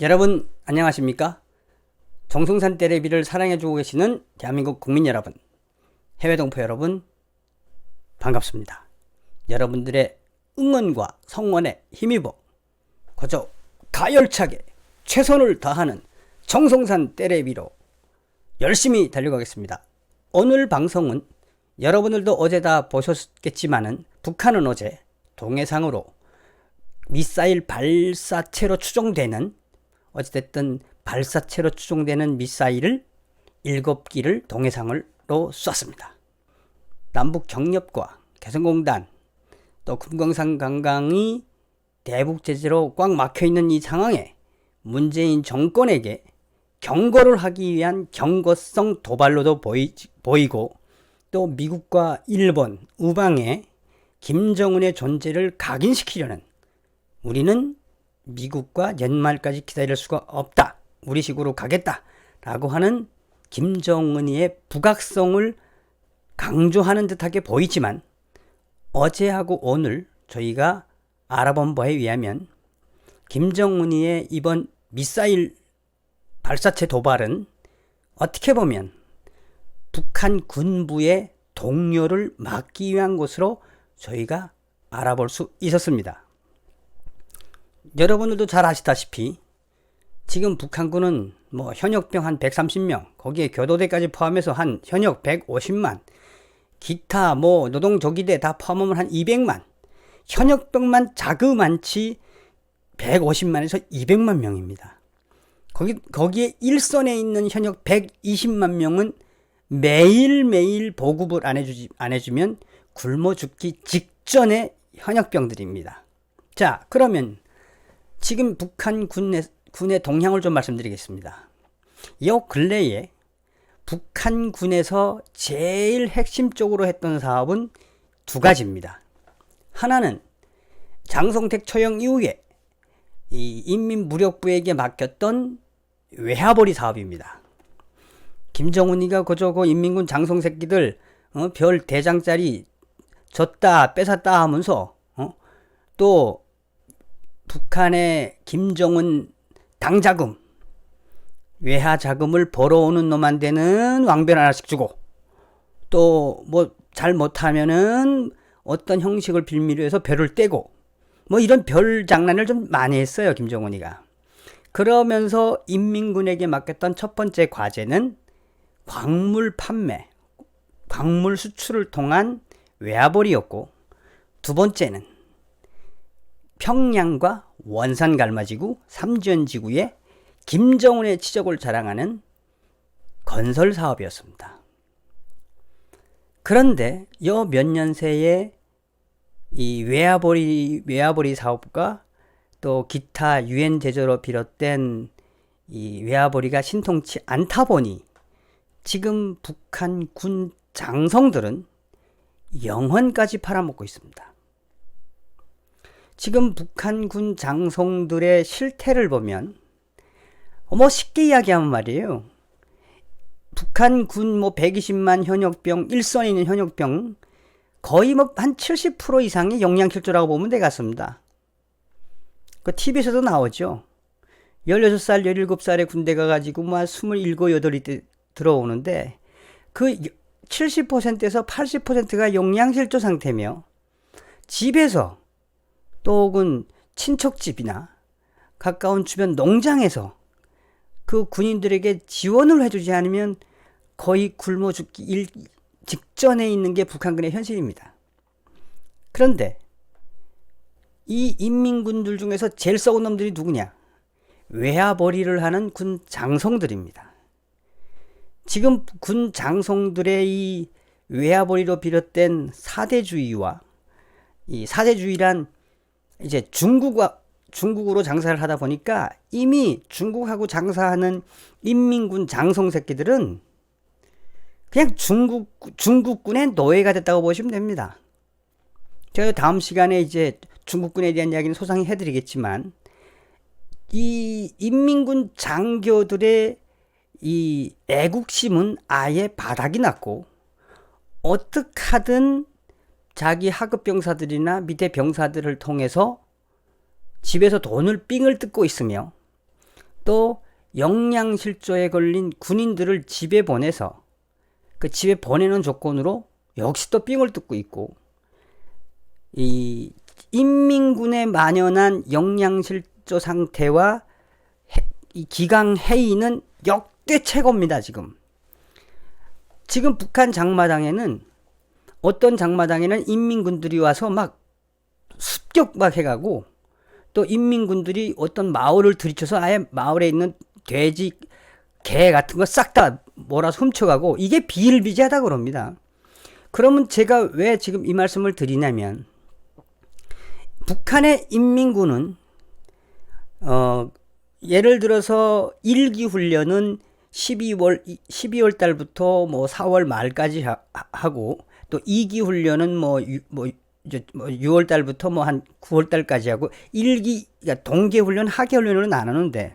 여러분 안녕하십니까? 정성산 떼레비를 사랑해주고 계시는 대한민국 국민 여러분, 해외 동포 여러분 반갑습니다. 여러분들의 응원과 성원에 힘입어 거저 가열차게 최선을 다하는 정성산 떼레비로 열심히 달려가겠습니다. 오늘 방송은 여러분들도 어제 다 보셨겠지만은 북한은 어제 동해상으로 미사일 발사체로 추정되는 어찌됐든 발사체로 추정되는 미사일을 7기를 동해상으로 쐈습니다. 남북 경협과 개성공단 또 금강산 관광이 대북 제재로 꽉 막혀있는 이 상황에 문재인 정권에게 경고를 하기 위한 경고성 도발로도 보이고 또 미국과 일본, 우방에 김정은의 존재를 각인시키려는, 우리는 미국과 연말까지 기다릴 수가 없다, 우리 식으로 가겠다 라고 하는 김정은의 북악성을 강조하는 듯하게 보이지만, 어제하고 오늘 저희가 알아본 바에 의하면 김정은의 이번 미사일 발사체 도발은 어떻게 보면 북한 군부의 동요를 막기 위한 것으로 저희가 알아볼 수 있었습니다. 여러분들도 잘 아시다시피 지금 북한군은 현역병 한 130명, 거기에 교도대까지 포함해서 한 현역 150만, 기타 노동조기대 다 포함하면 한 200만, 현역병만 자그만치 150만에서 200만 명입니다. 거기에 일선에 있는 현역 120만 명은 매일매일 보급을 안 해주면 굶어 죽기 직전의 현역병들입니다. 자, 그러면 지금 북한 군의 동향을 좀 말씀드리겠습니다. 요 근래에 북한 군에서 제일 핵심적으로 했던 사업은 두 가지입니다. 하나는 장성택 처형 이후에 이 인민무력부에게 맡겼던 외화벌이 사업입니다. 김정은이가 그저 인민군 장성 새끼들 별 대장짜리 줬다 뺏었다 하면서 또 북한의 김정은 당자금, 외화 자금을 벌어오는 놈한테는 왕별 하나씩 주고, 또 잘 못하면은 어떤 형식을 빌미로 해서 별을 떼고, 이런 별 장난을 좀 많이 했어요, 김정은이가. 그러면서 인민군에게 맡겼던 첫 번째 과제는 광물 판매, 광물 수출을 통한 외화벌이였고, 두 번째는 평양과 원산 갈마지구, 삼지연지구에 김정은의 치적을 자랑하는 건설 사업이었습니다. 그런데 요 몇 년 새에 이 외화벌이 사업과 또 기타 유엔 제조로 비롯된 이 외화벌이가 신통치 않다 보니 지금 북한 군 장성들은 영혼까지 팔아먹고 있습니다. 지금 북한 군 장성들의 실태를 보면 쉽게 이야기하면 말이에요. 북한 군 120만 현역병, 일선에 있는 현역병 거의 한 70% 이상이 영양실조라고 보면 되겠습니다. TV에서도 나오죠. 16살, 17살에 군대 가가지고 27, 8이 들어오는데 그 70%에서 80%가 영양실조 상태며, 집에서 또 혹은 친척집이나 가까운 주변 농장에서 그 군인들에게 지원을 해주지 않으면 거의 굶어 죽기 직전에 있는 게 북한군의 현실입니다. 그런데 이 인민군들 중에서 제일 썩은 놈들이 누구냐? 외화벌이를 하는 군 장성들입니다. 지금 군 장성들의 이 외화벌이로 비롯된 사대주의와, 이 사대주의란 이제 중국으로 장사를 하다 보니까 이미 중국하고 장사하는 인민군 장성 새끼들은 그냥 중국군의 노예가 됐다고 보시면 됩니다. 제가 다음 시간에 이제 중국군에 대한 이야기는 소상히 해드리겠지만, 이 인민군 장교들의 이 애국심은 아예 바닥이 났고, 어떻게 하든 자기 하급 병사들이나 밑에 병사들을 통해서 집에서 돈을 삥을 뜯고 있으며, 또 영양실조에 걸린 군인들을 집에 보내서 그 집에 보내는 조건으로 역시 또 삥을 뜯고 있고, 이 인민군에 만연한 영양실조 상태와 이 기강 해이는 역대 최고입니다. 지금 북한 장마당에는 어떤 장마당에는 인민군들이 와서 막 습격 막 해가고, 또 인민군들이 어떤 마을을 들이쳐서 아예 마을에 있는 돼지, 개 같은 거 싹 다 몰아서 훔쳐가고, 이게 비일비재하다 그럽니다. 그러면 제가 왜 지금 이 말씀을 드리냐면, 북한의 인민군은 예를 들어서 1기 훈련은 12월 달부터 뭐 4월 말까지 하고, 또 2기 훈련은 뭐 6월 달부터 뭐 한 9월 달까지 하고, 1기, 그러니까 동계 훈련, 하계 훈련으로 나누는데,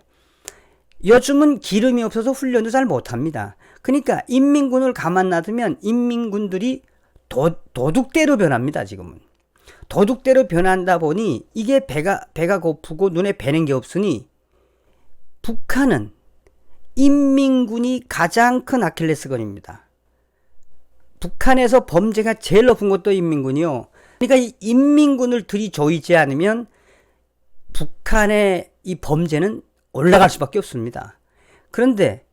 요즘은 기름이 없어서 훈련도 잘 못합니다. 그러니까 인민군을 가만 놔두면 인민군들이 도둑대로 변합니다. 지금은 도둑대로 변한다 보니 이게 배가 고프고 눈에 뵈는 게 없으니, 북한은 인민군이 가장 큰 아킬레스건입니다. 북한에서 범죄가 제일 높은 것도 인민군이요. 그러니까 이 인민군을 들이조이지 않으면 북한의 이 범죄는 올라갈 수밖에 없습니다. 그런데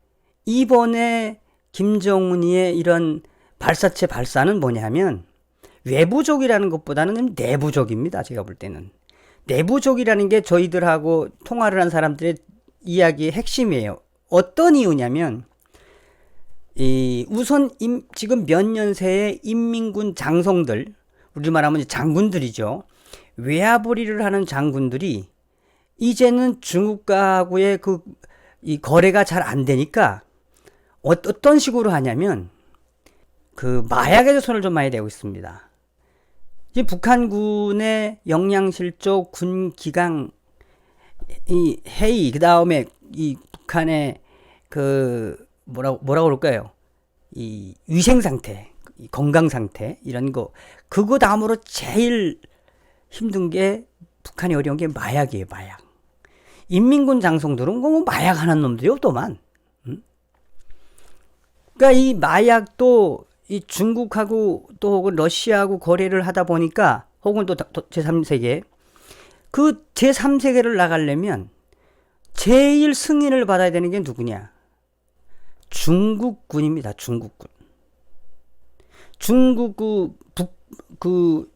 이번에 김정은이의 이런 발사체 발사는 뭐냐면 외부적이라는 것보다는 내부적입니다. 제가 볼 때는 내부적이라는 게 저희들하고 통화를 한 사람들의 이야기의 핵심이에요. 어떤 이유냐면, 우선 지금 몇 년새의 인민군 장성들, 우리 말하면 장군들이죠. 외화벌이를 하는 장군들이 이제는 중국과의 이 거래가 잘 안 되니까 어떤 식으로 하냐면 그 마약에도 손을 좀 많이 대고 있습니다. 지금 북한군의 영양실조, 군기강, 이 해이, 그 다음에 이 북한의 그 뭐라고 그럴까요? 이 위생 상태, 이 건강 상태, 이런 거, 그거 다음으로 제일 힘든 게, 북한이 어려운 게 마약이에요. 마약. 인민군 장성들은 뭐 마약 하는 놈들이 없더만. 그러니까 이 마약도 이 중국하고 또 혹은 러시아하고 거래를 하다 보니까, 혹은 또 제3세계, 그 제3세계를 나가려면 제일 승인을 받아야 되는 게 누구냐? 중국군입니다. 중국군. 중국 그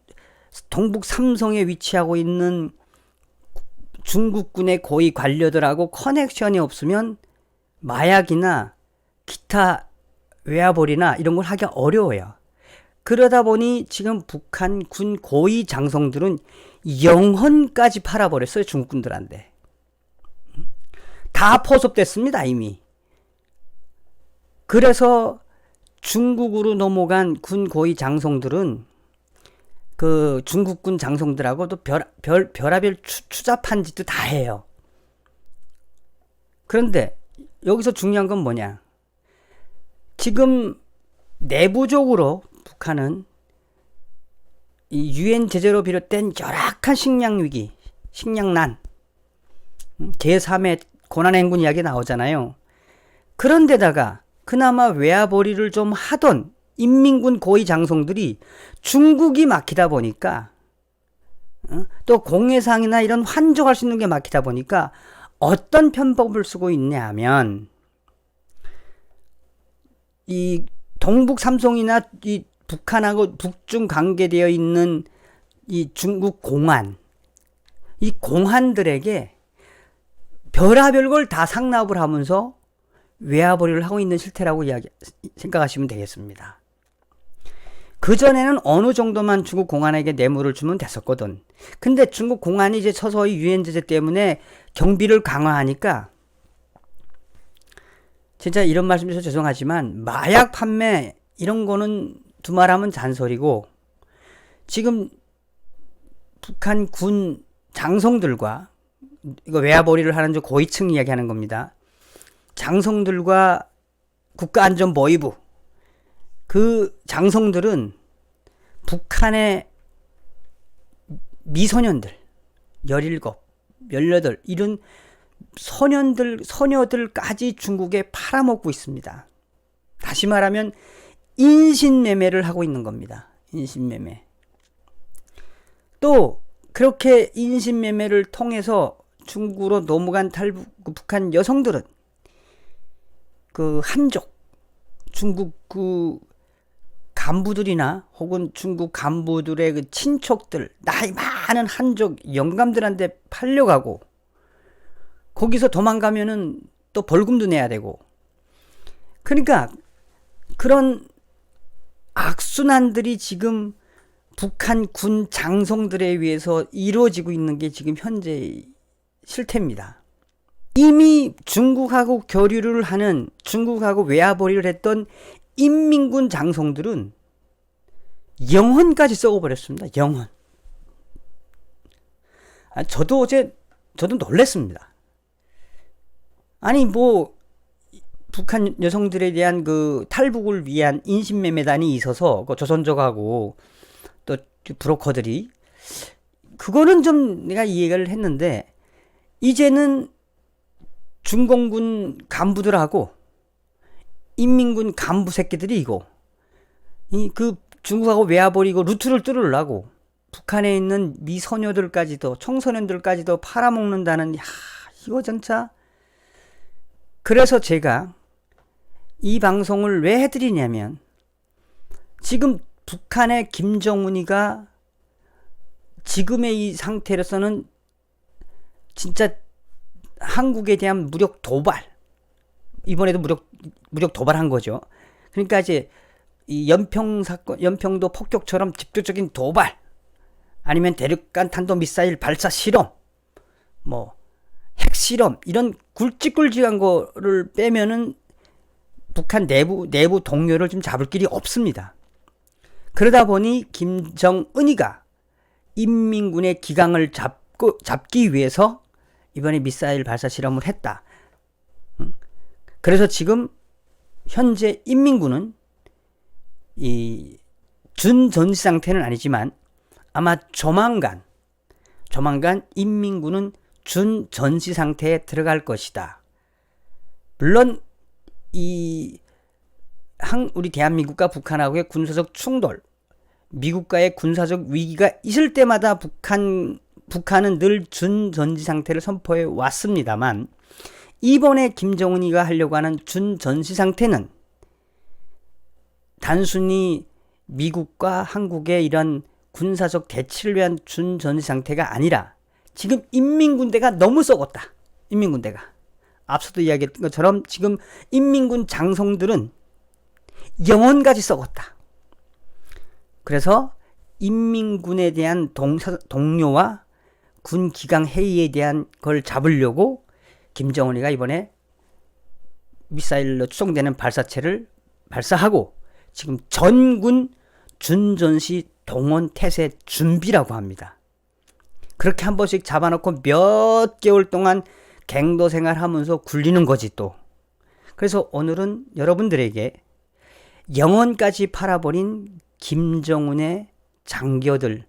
동북 삼성에 위치하고 있는 중국군의 고위 관료들하고 커넥션이 없으면 마약이나 기타 외화벌이나 이런 걸 하기가 어려워요. 그러다 보니 지금 북한 군 고위 장성들은 영혼까지 팔아버렸어요. 중국군들한테. 다 포섭됐습니다. 이미. 그래서 중국으로 넘어간 군 고위 장성들은 그 중국군 장성들하고 또 별하별 추잡한 짓도 다 해요. 그런데 여기서 중요한 건 뭐냐? 지금 내부적으로 북한은 이 유엔 제재로 비롯된 열악한 식량 위기, 식량난, 제3의 고난행군 이야기 나오잖아요. 그런데다가 그나마 외화벌이를 좀 하던 인민군 고위 장성들이 중국이 막히다 보니까, 또 공해상이나 이런 환족할 수 있는 게 막히다 보니까 어떤 편법을 쓰고 있냐 하면, 이 동북 삼성이나 이 북한하고 북중 관계되어 있는 이 중국 공안, 이 공안들에게 별하별 걸 다 상납을 하면서 외화벌이를 하고 있는 실태라고 생각하시면 되겠습니다. 그전에는 어느 정도만 중국 공안에게 뇌물을 주면 됐었거든. 근데 중국 공안이 이제 서서히 유엔 제재 때문에 경비를 강화하니까, 진짜 이런 말씀드려서 죄송하지만 마약 판매 이런 거는 두말하면 잔소리고, 지금 북한 군 장성들과, 이거 외화벌이를 하는 고위층 이야기하는 겁니다. 장성들과 국가안전보위부, 그 장성들은 북한의 미소년들 17, 18 이런 소녀들까지 중국에 팔아먹고 있습니다. 다시 말하면 인신매매를 하고 있는 겁니다. 인신매매. 또 그렇게 인신매매를 통해서 중국으로 넘어간 북한 여성들은 그 한족, 중국 그 간부들이나 혹은 중국 간부들의 그 친척들, 나이 많은 한족 영감들한테 팔려가고, 거기서 도망가면은 또 벌금도 내야 되고, 그러니까 그런 악순환들이 지금 북한 군 장성들에 의해서 이루어지고 있는 게 지금 현재 실태입니다. 이미 중국하고 교류를 하는, 중국하고 외화벌이를 했던 인민군 장성들은 영혼까지 썩어버렸습니다. 영혼. 저도 놀랬습니다. 아니 뭐 북한 여성들에 대한 그 탈북을 위한 인신매매단이 있어서 그 조선족하고 또 브로커들이, 그거는 좀 내가 이해를 했는데, 이제는 중공군 간부들하고 인민군 간부 새끼들이 그 중국하고 외화벌이고 루트를 뚫으려고 북한에 있는 미소녀들까지도 청소년들까지도 팔아먹는다는, 이거 진짜. 그래서 제가 이 방송을 왜 해드리냐면, 지금 북한의 김정은이가 지금의 이 상태로서는 진짜 한국에 대한 무력 도발, 이번에도 무력 도발한 거죠. 그러니까 이제 이 연평도 폭격처럼 직접적인 도발, 아니면 대륙간 탄도 미사일 발사 실험, 뭐 핵실험, 이런 굵직굵직한 거를 빼면은 북한 내부 동료를 좀 잡을 길이 없습니다. 그러다 보니 김정은이가 인민군의 기강을 잡기 위해서 이번에 미사일 발사 실험을 했다. 그래서 지금 현재 인민군은 이 준전시 상태는 아니지만 아마 조만간 인민군은 준전시 상태에 들어갈 것이다. 물론 우리 대한민국과 북한하고의 군사적 충돌, 미국과의 군사적 위기가 있을 때마다 북한은 늘 준전시 상태를 선포해 왔습니다만, 이번에 김정은이가 하려고 하는 준전시 상태는 단순히 미국과 한국의 이런 군사적 대치를 위한 준전시 상태가 아니라, 지금 인민군대가 너무 썩었다. 인민군대가. 앞서도 이야기했던 것처럼 지금 인민군 장성들은 영혼까지 썩었다. 그래서 인민군에 대한 동료와 군 기강 회의에 대한 걸 잡으려고 김정은이가 이번에 미사일로 추정되는 발사체를 발사하고 지금 전군 준전시 동원 태세 준비라고 합니다. 그렇게 한 번씩 잡아놓고 몇 개월 동안 갱도 생활하면서 굴리는 거지 또. 그래서 오늘은 여러분들에게 영혼까지 팔아버린 김정은의 장교들이란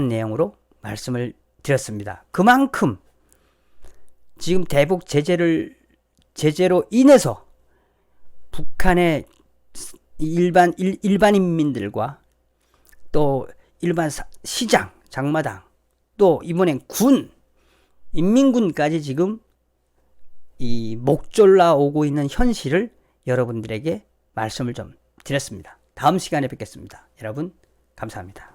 내용으로 말씀을 드렸습니다. 그만큼 지금 대북 제재로 인해서 북한의 일반인민들과 또 일반 시장, 장마당, 또 이번엔 인민군까지 지금 이 목졸라 오고 있는 현실을 여러분들에게 말씀을 좀 드렸습니다. 다음 시간에 뵙겠습니다. 여러분 감사합니다.